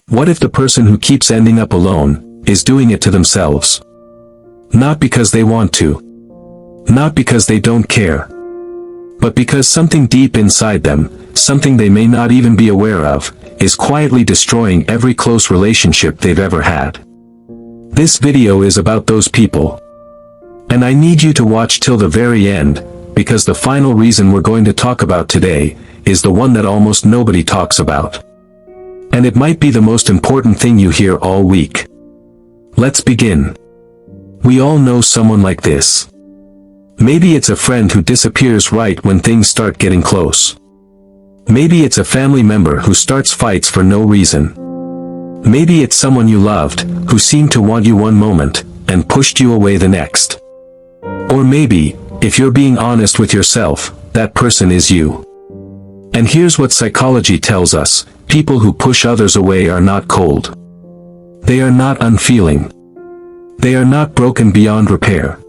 What if the person who keeps ending up alone is doing it to themselves? Not because they want to. Not because they don't care. But because something deep inside them, something they may not even be aware of, is quietly destroying every close relationship they've ever had. This video is about those people. And I need you to watch till the very end, because the final reason we're going to talk about today is the one that almost nobody talks about. And it might be the most important thing you hear all week. Let's begin. We all know someone like this. Maybe it's a friend who disappears right when things start getting close. Maybe it's a family member who starts fights for no reason. Maybe it's someone you loved, who seemed to want you one moment, and pushed you away the next. Or maybe, if you're being honest with yourself, that person is you. And here's what psychology tells us: people who push others away are not cold. They are not unfeeling. They are not broken beyond repair.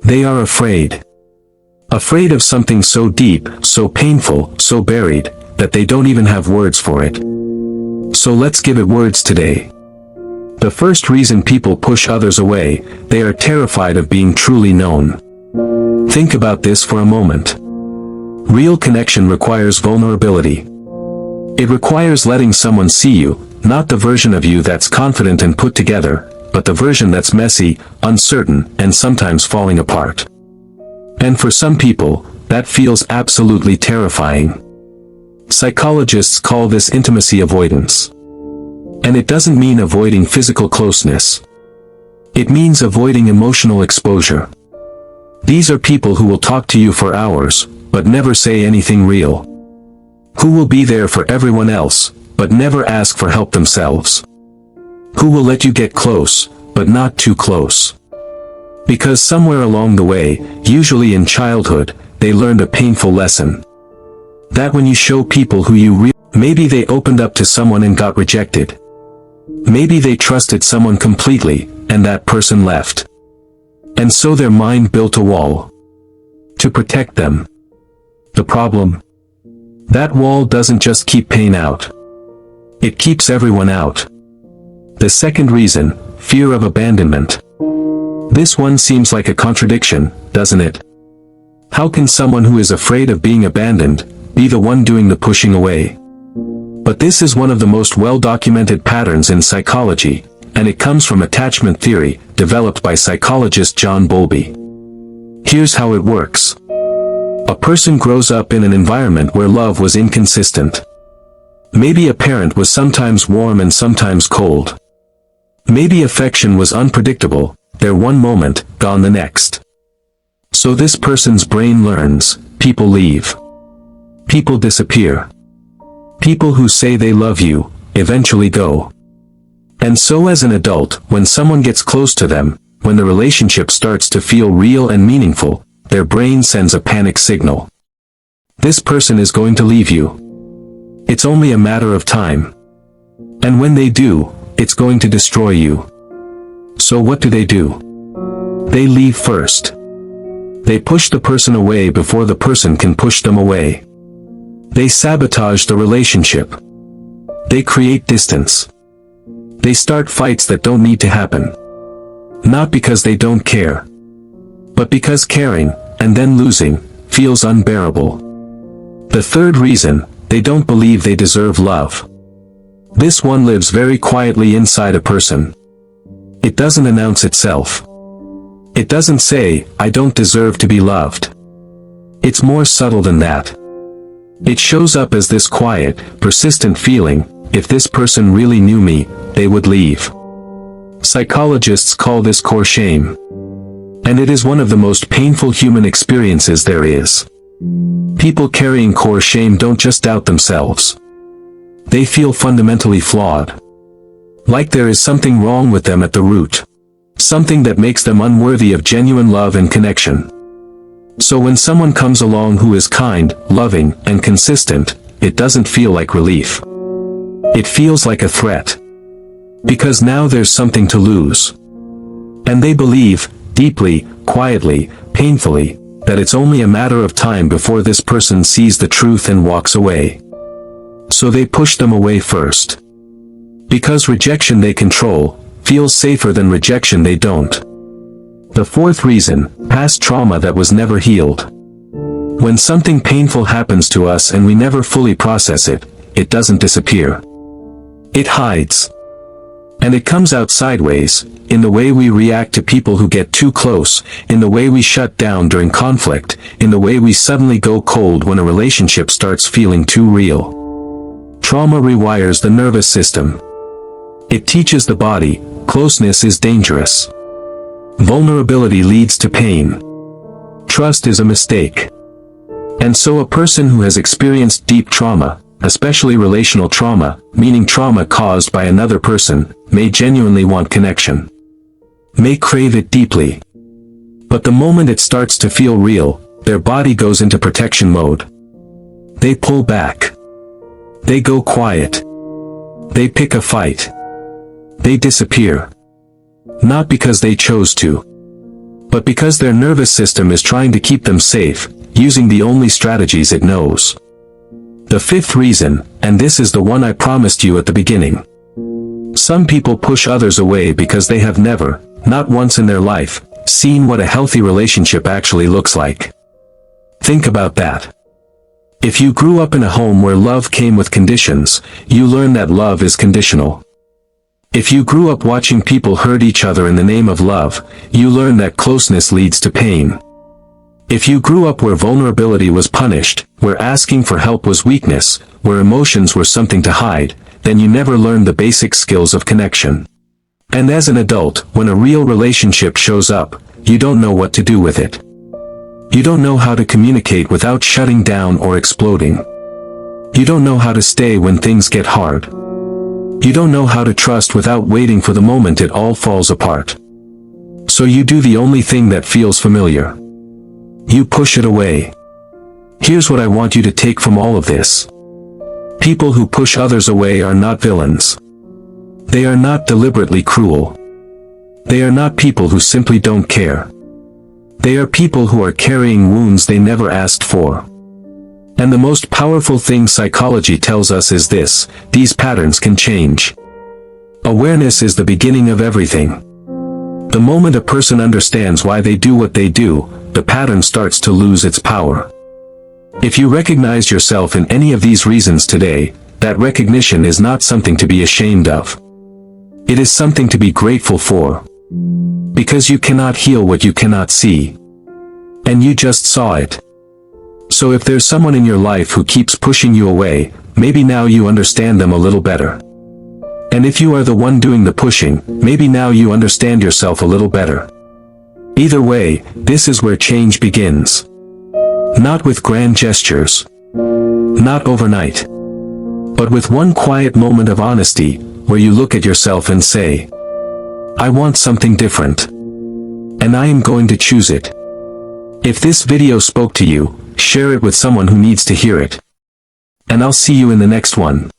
They are afraid. Afraid of something so deep, so painful, so buried, that they don't even have words for it. So let's give it words today. The first reason people push others away: they are terrified of being truly known. Think about this for a moment. Real connection requires vulnerability. It requires letting someone see you, not the version of you that's confident and put together, but the version that's messy, uncertain, and sometimes falling apart. And for some people, that feels absolutely terrifying. Psychologists call this intimacy avoidance. And it doesn't mean avoiding physical closeness. It means avoiding emotional exposure. These are people who will talk to you for hours, but never say anything real. Who will be there for everyone else, but never ask for help themselves. Who will let you get close, but not too close. Because somewhere along the way, usually in childhood, they learned a painful lesson. That when you show people who you really, maybe they opened up to someone and got rejected. Maybe they trusted someone completely, and that person left. And so their mind built a wall to protect them. The problem? That wall doesn't just keep pain out. It keeps everyone out. The second reason: fear of abandonment. This one seems like a contradiction, doesn't it? How can someone who is afraid of being abandoned be the one doing the pushing away? But this is one of the most well-documented patterns in psychology, and it comes from attachment theory, developed by psychologist John Bowlby. Here's how it works. A person grows up in an environment where love was inconsistent. Maybe a parent was sometimes warm and sometimes cold. Maybe affection was unpredictable, there one moment, gone the next. So this person's brain learns: people leave. People disappear. People who say they love you, eventually go. And so as an adult, when someone gets close to them, when the relationship starts to feel real and meaningful, their brain sends a panic signal. This person is going to leave you. It's only a matter of time. And when they do, it's going to destroy you. So what do? They leave first. They push the person away before the person can push them away. They sabotage the relationship. They create distance. They start fights that don't need to happen. Not because they don't care, but because caring, and then losing, feels unbearable. The third reason: they don't believe they deserve love. This one lives very quietly inside a person. It doesn't announce itself. It doesn't say, "I don't deserve to be loved." It's more subtle than that. It shows up as this quiet, persistent feeling: if this person really knew me, they would leave. Psychologists call this core shame. And it is one of the most painful human experiences there is. People carrying core shame don't just doubt themselves. They feel fundamentally flawed. Like there is something wrong with them at the root. Something that makes them unworthy of genuine love and connection. So when someone comes along who is kind, loving, and consistent, it doesn't feel like relief. It feels like a threat. Because now there's something to lose. And they believe, deeply, quietly, painfully, that it's only a matter of time before this person sees the truth and walks away. So they push them away first. Because rejection they control feels safer than rejection they don't. The fourth reason, past trauma that was never healed. When something painful happens to us and we never fully process it, it doesn't disappear. It hides. And it comes out sideways, in the way we react to people who get too close, in the way we shut down during conflict, in the way we suddenly go cold when a relationship starts feeling too real. Trauma rewires the nervous system. It teaches the body, closeness is dangerous. Vulnerability leads to pain. Trust is a mistake. And so a person who has experienced deep trauma, especially relational trauma, meaning trauma caused by another person, may genuinely want connection. May crave it deeply. But the moment it starts to feel real, their body goes into protection mode. They pull back. They go quiet. They pick a fight. They disappear. Not because they chose to, but because their nervous system is trying to keep them safe, using the only strategies it knows. The fifth reason, and this is the one I promised you at the beginning. Some people push others away because they have never, not once in their life, seen what a healthy relationship actually looks like. Think about that. If you grew up in a home where love came with conditions, you learn that love is conditional. If you grew up watching people hurt each other in the name of love, you learn that closeness leads to pain. If you grew up where vulnerability was punished, where asking for help was weakness, where emotions were something to hide, then you never learned the basic skills of connection. And as an adult, when a real relationship shows up, you don't know what to do with it. You don't know how to communicate without shutting down or exploding. You don't know how to stay when things get hard. You don't know how to trust without waiting for the moment it all falls apart. So you do the only thing that feels familiar. You push it away. Here's what I want you to take from all of this. People who push others away are not villains. They are not deliberately cruel. They are not people who simply don't care. They are people who are carrying wounds they never asked for. And the most powerful thing psychology tells us is this: these patterns can change. Awareness is the beginning of everything. The moment a person understands why they do what they do, the pattern starts to lose its power. If you recognize yourself in any of these reasons today, that recognition is not something to be ashamed of. It is something to be grateful for. Because you cannot heal what you cannot see. And you just saw it. So if there's someone in your life who keeps pushing you away, maybe now you understand them a little better. And if you are the one doing the pushing, maybe now you understand yourself a little better. Either way, this is where change begins. Not with grand gestures. Not overnight. But with one quiet moment of honesty, where you look at yourself and say, I want something different. And I am going to choose it. If this video spoke to you, share it with someone who needs to hear it. And I'll see you in the next one.